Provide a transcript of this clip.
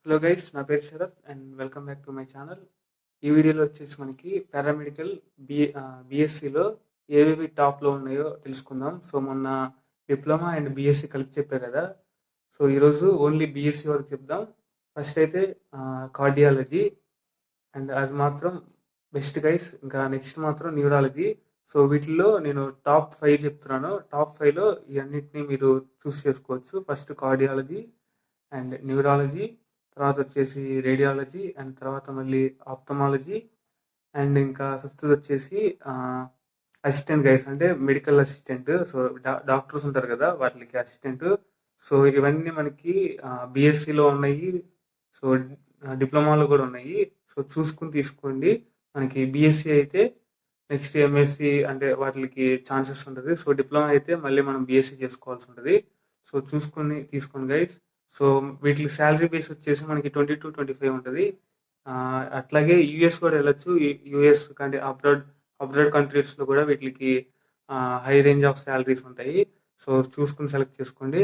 Hello guys, నా పేరు Sharath and welcome back to my channel. ఈ వీడియోలో వచ్చేసి మనకి పారామెడికల్ బీఎస్సీలో ఏవేవి టాప్లో ఉన్నాయో తెలుసుకుందాం. సో మొన్న డిప్లొమా అండ్ బీఎస్సీ కలిపి చెప్పా కదా. సో ఈరోజు ఓన్లీ బీఎస్సీ వరకు చెప్దాం. ఫస్ట్ అయితే కార్డియాలజీ, అండ్ అది మాత్రం బెస్ట్ గైస్. ఇంకా నెక్స్ట్ మాత్రం న్యూరాలజీ. సో వీటిల్లో నేను టాప్ 5 చెప్తున్నాను. టాప్ 5లో ఇవన్నిటిని మీరు చూస్ చేసుకోవచ్చు. ఫస్ట్ కార్డియాలజీ అండ్ న్యూరాలజీ, తర్వాత వచ్చేసి రేడియాలజీ, అండ్ తర్వాత మళ్ళీ ఆప్థమాలజీ, అండ్ ఇంకా ఫిఫ్త్ వచ్చేసి అసిస్టెంట్ గైస్, అంటే మెడికల్ అసిస్టెంట్. సో డాక్టర్స్ ఉంటారు కదా, వాటికి అసిస్టెంట్. సో ఇవన్నీ మనకి బీఎస్సీలో ఉన్నాయి. సో డిప్లొమాలో కూడా ఉన్నాయి. సో చూసుకుని తీసుకోండి. మనకి బీఎస్సీ అయితే నెక్స్ట్ ఎంఎస్సి అంటే వాటికి ఛాన్సెస్ ఉంటుంది. సో డిప్లొమా అయితే మళ్ళీ మనం బీఎస్సీ చేసుకోవాల్సి ఉంటుంది. సో చూసుకొని తీసుకోండి గైస్. సో వీటికి శాలరీ బేస్ వచ్చేసి మనకి 22-25 ఉంటుంది. అట్లాగే యూఎస్ కూడా వెళ్ళొచ్చు. యూఎస్ కంటే అబ్రాడ్ కంట్రీస్లో కూడా వీటికి హై రేంజ్ ఆఫ్ శాలరీస్ ఉంటాయి. సో చూసుకుని సెలెక్ట్ చేసుకోండి.